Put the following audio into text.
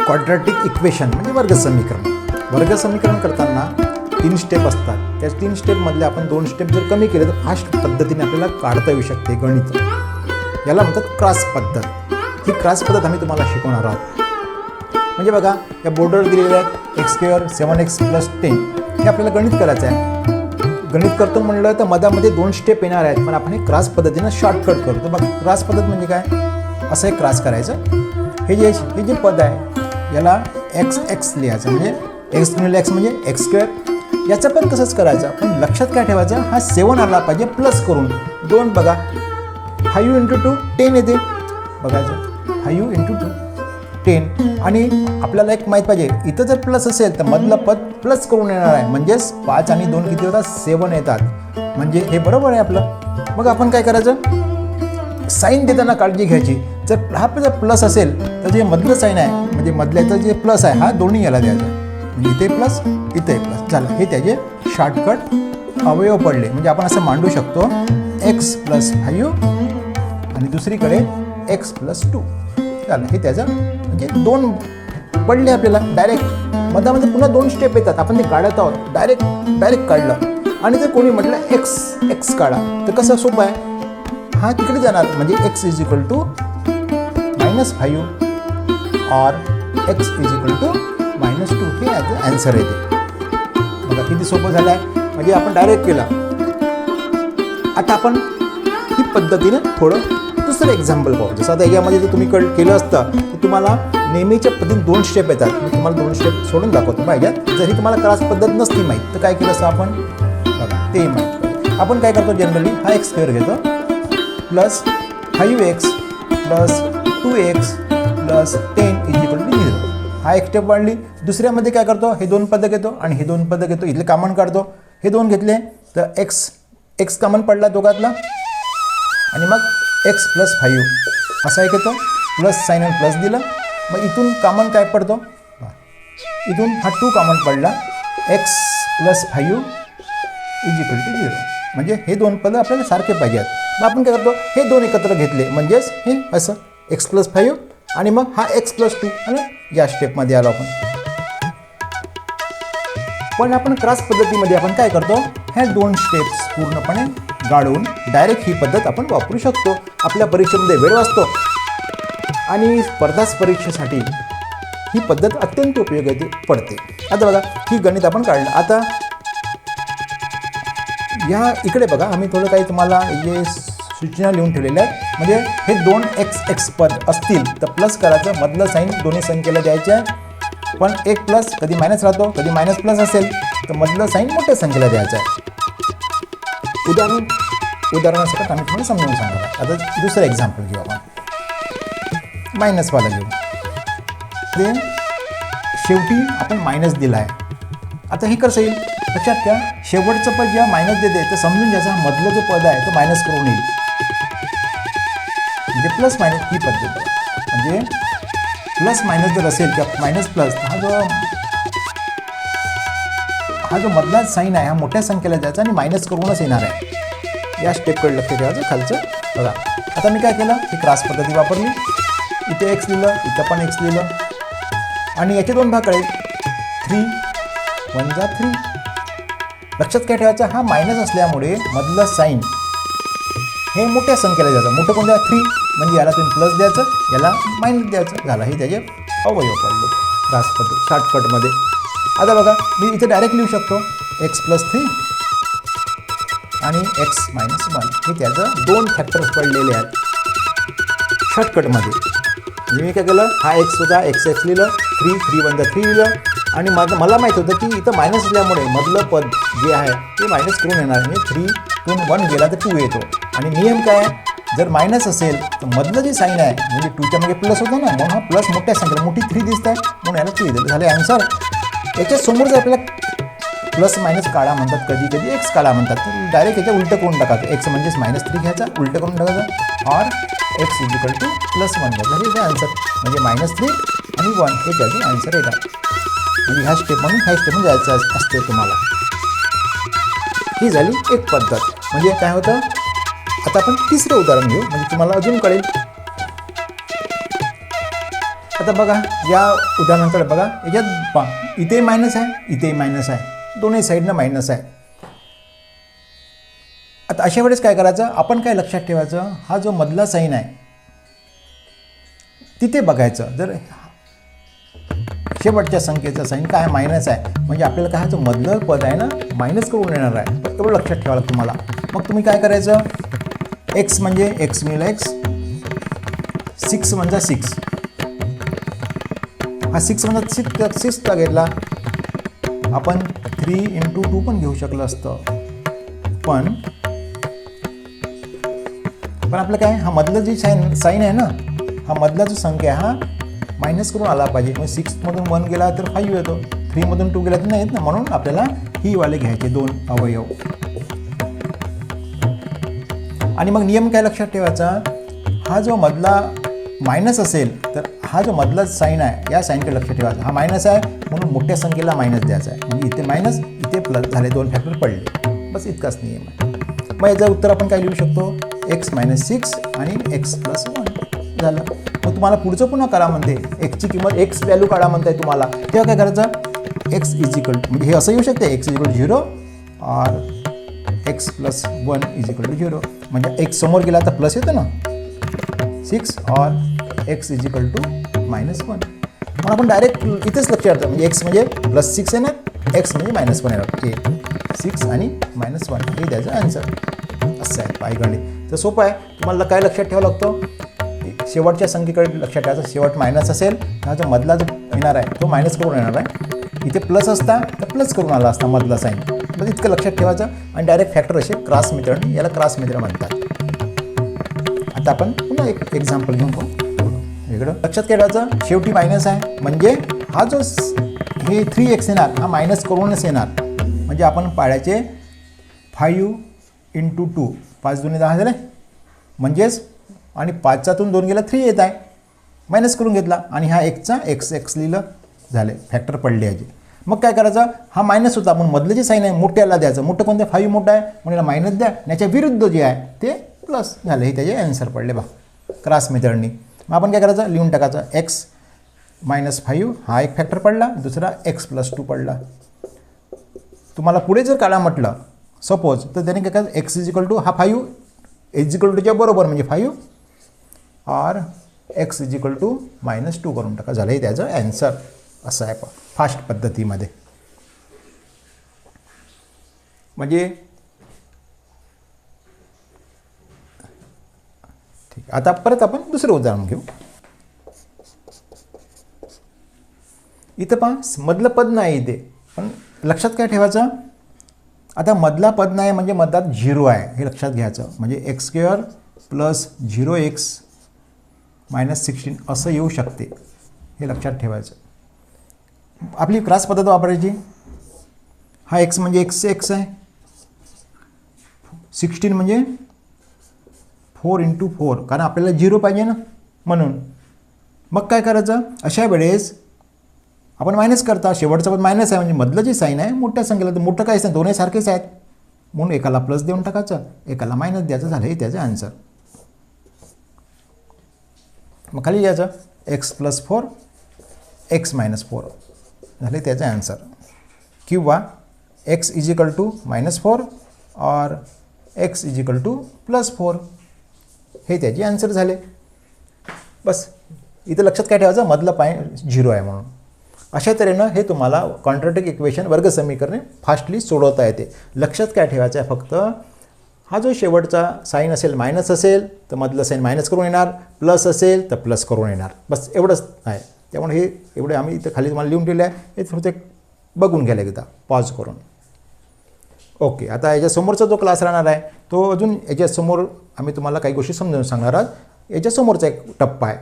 Quadratic equation म्हणजे वर्गसमीकरण. वर्गसमीकरण करताना 3 step असतात. त्या 3 स्टेपमधले आपण 2 स्टेप जर कमी केले तर फास्ट पद्धतीने आपल्याला काढता येऊ शकते गणित. याला म्हणतात क्रॉस पद्धत. ही क्रॉस पद्धत आम्ही तुम्हाला शिकवणार आहोत. म्हणजे बघा, या बोर्डवर दिलेले आहेत x² 7x + 10. हे आपल्याला गणित करायचं आहे. गणित करतो म्हणलं तर मधामध्ये 2 स्टेप येणार आहेत, पण आपण हे क्रॉस पद्धतीनं शॉर्टकट करतो. बघा, क्रॉस पद्धत म्हणजे काय, असं एक क्रॉस करायचं. हे जे पद आहे याला x लिहायचं, म्हणजे x × x म्हणजे x². याचं पण तसंच करायचं, पण लक्षात काय ठेवायचं, हा 7 आला पाहिजे प्लस करून 2. बघा, 5 × 2 10 येते. बघायचं 5 × 2 10. आणि आपल्याला एक माहीत पाहिजे, इथं जर प्लस असेल तर मधलं पद प्लस करून येणार आहे, म्हणजेच 5 आणि 2 किती होतात, 7 येतात. म्हणजे हे बरोबर आहे आपलं. मग आपण काय करायचं, साईन देताना काळजी घ्यायची. जर हा प्लस असेल तर जे मधलं साईन आहे, म्हणजे मधल्याचं जे प्लस आहे, हा दोन्ही याला द्यायचा. म्हणजे इथे प्लस इथे प्लस झालं. हे त्याचे शॉर्टकट अवयव पडले. म्हणजे आपण असं मांडू शकतो x + 5 आणि दुसरीकडे x + 2 झालं. हे त्याचं म्हणजे 2 पडले आपल्याला. डायरेक्ट मधामध्ये पुन्हा 2 स्टेप येतात, आपण ते काढत आहोत. डायरेक्ट काढलं. आणि जर कोणी म्हटलं x काढा तर कसं सोपं आहे, हा तिकडे जाणार. म्हणजे x = -5 और x = -2. हे याचं ॲन्सर येते. बघा किती सोपं झालं आहे. म्हणजे आपण डायरेक्ट केलं. आता आपण ही पद्धतीने थोडं दुसरं एक्झाम्पल पाहू. जसं आता यामध्ये जर तुम्ही केलं असतं तर तुम्हाला नेहमीच्या पद्धतीने 2 स्टेप येतात. मी तुम्हाला 2 स्टेप सोडून दाखवतो पाहिजेत. जर ही तुम्हाला क्रॉस पद्धत नसती माहीत तर काय केलं असतं आपण, बघा ते माहीत. आपण काय करतो, जनरली हा x² घेतो प्लस 5x + 2x + 10 = 0. हा एक स्टेप वाढली. दुसऱ्यामध्ये काय करतो, हे 2 पद घेतो आणि हे 2 पद घेतो. इथले कॉमन काढतो. हे 2 घेतले तर x कॉमन पडला दोघातला, आणि मग x + 5 असा एक येतो. प्लस साईन आणि प्लस दिलं. मग इथून कॉमन काय पडतो, इथून हा 2 कॉमन पडला. x + 5 = 0. म्हणजे हे 2 पद आपल्याला सारखे पाहिजेत. मग आपण काय करतो, हे 2 एकत्र घेतले म्हणजेच हे असं x + 5 आणि मग हा x + 2 आणि या स्टेपमध्ये आलो आपण. पण आपण क्रॉस पद्धतीमध्ये आपण काय करतो, ह्या 2 स्टेप्स पूर्णपणे गाळून डायरेक्ट ही पद्धत आपण वापरू शकतो. आपल्या परीक्षेमध्ये वेळ वाचतो आणि स्पर्धा परीक्षेसाठी ही पद्धत अत्यंत उपयोगी पडते. आता बघा, ही गणित आपण काढलं. आता या इकडे बघा, आम्ही थोडं काही तुम्हाला जे सूचना लिहून ठेवलेल्या आहेत. म्हणजे हे 2x पद असतील तर प्लस करायचं, मधलं साईन दोन्ही संख्येला द्यायचे आहे. पण एक प्लस कधी मायनस राहतो, कधी मायनस प्लस असेल तर मधलं साईन मोठ्या संख्येला द्यायचं आहे. उदाहरणासाठी आम्ही तुम्हाला समजावून सांगतो. आता दुसरं एक्झाम्पल घेऊ आपण, मायनसवाला घेऊ. ते शेवटी आपण मायनस दिला आहे. आता हे कसं येईल, लक्षात घ्या, शेवटचं पद जेव्हा मायनस देते तर समजून घ्यायचा मधलं जो पद आहे तो मायनस करून येईल. म्हणजे प्लस मायनस ही पद्धत. म्हणजे प्लस मायनस जर असेल किंवा मायनस प्लस, हा जो मधला साईन आहे हा मोठ्या संख्येला द्यायचा आणि मायनस करूनच येणार आहे. या स्टेपकडे लक्ष ठेवायचं खालचं. बघा, आता मी काय केलं, ही क्रॉस पद्धती वापरली. इथे x लिहिलं, इथं पण x लिहिलं आणि याचे 2 भाग कळेल. 3 1 जा 3. लक्षात काय ठेवायचं, हा मायनस असल्यामुळे मधलं साईन हे मोठ्या संख्येला द्यायचं. मोठं कोण द्या, 3. म्हणजे याला तुम्ही प्लस द्यायचं, याला मायनस द्यायचं. झालं, हे त्याचे अवयव पडले क्रॉस पद्धत शॉर्टकटमध्ये. आता बघा, मी इथे डायरेक्ट लिहू शकतो x + 3 आणि x - 1. हे त्याचं 2 फॅक्टर्स पडलेले आहेत शॉर्टकटमध्ये. म्हणजे मी काय केलं, हा x होता, x लिहिलं, 3 1 जा 3 लिहिलं आणि मला माहीत होतं की इथं मायनस असल्यामुळे मधलं पद जे आहे ते मायनस करून येणार. म्हणजे 3तून 1 गेला तर 2 येतो. आणि नियम काय आहे, जर मायनस असेल तर मधलं जे साईन आहे म्हणजे 2च्या मागे प्लस होतं ना, म्हणून हा प्लस मोठ्या संख्येला मोठी 3 दिसत आहे म्हणून याला 3 दिलं. झाले ॲन्सर. याच्या समोर जर आपल्याला प्लस मायनस काढा म्हणतात, कधी x काढा म्हणतात, तर डायरेक्ट याच्या उलटं करून टाकायचं. x म्हणजेच -3 घ्यायचा, उलटं करून टाकायचं और x = +1 घ्यायचं. झाले ते ॲन्सर. म्हणजे -3 आणि 1 हे त्याचे ॲन्सर येतात. म्हणजे ह्या स्टेपमधून जायचं असते तुम्हाला. ही झाली एक पद्धत. म्हणजे काय होतं, आता आपण तिसरं उदाहरण घेऊ म्हणजे तुम्हाला अजून कळेल. आता बघा या उदाहरणाकडे बघा, याच्यात इथेही मायनस आहे, इथेही मायनस आहे, दोन्ही साईडनं मायनस आहे. आता अशा वेळेस काय करायचं, आपण काय लक्षात ठेवायचं, हा जो मधला साईन आहे तिथे बघायचं. जर शेवटच्या संख्येचा साईन काय मायनस आहे, म्हणजे आपल्याला काय जो मधलं पद आहे ना मायनस करून येणार आहे, एवढं लक्षात ठेवायला तुम्हाला. मग तुम्ही काय करायचं, एक्स म्हणजे एक्स मिळेल एक्स, 6 म्हणजे 6, हा 6 म्हणजे 6चा घेतला आपण, 3 × 2 पण घेऊ शकलं असतं, पण आपलं काय, हा मधलं जी साईन आहे ना, हा मधला जो संख्या हा मायनस करून आला पाहिजे. मग 6मधून 1 गेला तर 5 येतो, 3मधून 2 गेला तर नाही येत ना, म्हणून आपल्याला ही वाले घ्यायचे 2 अवयव. आणि मग नियम काय लक्षात ठेवायचा, हा जो मधला मायनस असेल तर हा जो मधला साईन आहे या साईनकडे लक्ष ठेवायचा. हा मायनस आहे म्हणून मोठ्या संख्येला मायनस द्यायचा आहे, म्हणजे इथे मायनस इथे प्लस झाले, 2 फॅक्टर पडले, बस इतकाच नियम आहे. मग याचं उत्तर आपण काय लिहू शकतो, x - 6 आणि x + 1 झालं. मग तुम्हाला पुढचं पुन्हा करा म्हणते, एक्सची किंमत x व्हॅल्यू काढा म्हणताय तुम्हाला, तेव्हा काय करायचं, x म्हणजे हे असं येऊ शकते, x 0 और x + 1 0, म्हणजे x समोर गेला तर प्लस येतं ना, 6 और x - 1. मग आपण डायरेक्ट इथेच लक्षात ठेवतो, म्हणजे x म्हणजे +6 येणार, x म्हणजे -1 येणार, हे 6 आणि -1 हे द्यायचं आन्सर. असं आहे पायगणित. तर सोपं आहे, तुम्हाला काय लक्षात ठेवावं लागतं, शेवटच्या संख्येकडे लक्षात ठेवायचं. शेवट मायनस असेल हा जो मधला जो येणार आहे तो मायनस करून येणार आहे, इथे प्लस असता तर प्लस करून आला असता मधला साईन, बस इतकं लक्षात ठेवायचं. आणि डायरेक्ट फॅक्टर असे क्रॉस मेथड, याला क्रॉस मेथड म्हणतात. आता आपण पुन्हा एक एक्झाम्पल घेऊन पाहू. वेगळं लक्षात ठेवायचं, शेवटी मायनस आहे म्हणजे हा जो हे 3x येणार हा मायनस करूनच येणार, म्हणजे आपण पाड्याचे 5 × 2, 5 × 2 10 झाले, म्हणजेच आणि 5च्यातून 2 गेला 3 येत आहे, मायनस करून घेतला, आणि हा एक्सचा x लिहिलं, झाले फॅक्टर पडले याचे. मग काय करायचं, हा मायनस होता, आपण मधलं जे साईन आहे मोठ्याला द्यायचं, मोठं कोणतं 5 मोठं आहे म्हणून याला मायनस द्या, याच्या विरुद्ध जे आहे ते प्लस झाले, हे त्याचे आन्सर पडले बा क्रॉस मेथडनी. मग आपण काय करायचं, लिहून टाकायचं, x - 5 हा एक फॅक्टर पडला, दुसरा x + 2 पडला. तुम्हाला पुढे जर काढा म्हटलं सपोज, तर त्याने काय करायचं, x हा 5 च्या बरोबर म्हणजे 5 और x -2 करून टाका, झालं हे त्याचं आन्सर. असं आहे फास्ट पद्धतीमध्ये. म्हणजे ठीक, आता परत आपण दुसरं उदाहरण घेऊ. इथं पहा मधलं पद नाही इथे, पण लक्षात काय ठेवायचं, आता मधला पद नाही म्हणजे मधात 0 आहे हे लक्षात घ्यायचं, म्हणजे x² + 0x - 16 असं येऊ शकते, हे लक्षात ठेवायचं. आपली क्रॉस पद्धत वापरायची. हा x म्हणजे x आहे, 16 म्हणजे 4 × 4, कारण आपल्याला 0 पाहिजे ना म्हणून. मग काय करायचं, अशा वेळेस आपण मायनस करता, शेवटचा पद मायनस आहे म्हणजे मधलं जे साईन आहे मोठ्या संख्येला, तर मोठं काहीच नाही, दोन्ही सारखेच आहेत, म्हणून एकाला प्लस देऊन टाकायचं, एकाला मायनस द्यायचं, झालं हे त्याचं आन्सर. मग खाली यायचं x + 4 x - 4 झाले त्याचं आन्सर, किंवा x - 4 और x + 4 हे त्याचे आन्सर झाले. बस इथं लक्षात काय ठेवायचं, मधलं 0 आहे म्हणून. अशा तऱ्हेनं हे तुम्हाला क्वाड्रॅटिक इक्वेशन वर्गसमीकरणे फास्टली सोडवता येते. लक्षात काय ठेवायचं आहे, फक्त हा जो शेवटचा साईन असेल मायनस असेल तर मधलं साईन मायनस करून येणार, प्लस असेल तर प्लस करून येणार, बस एवढंच आहे. त्यामुळे हे एवढे आम्ही इथं खाली तुम्हाला लिहून ठेवले आहे, हे थोडं बघून घ्यायला एकदा पॉज करून. ओके, आता याच्यासमोरचा जो क्लास राहणार आहे तो अजून याच्यासमोर आम्ही तुम्हाला काही गोष्टी समजावून सांगणार आहोत. याच्यासमोरचा एक टप्पा आहे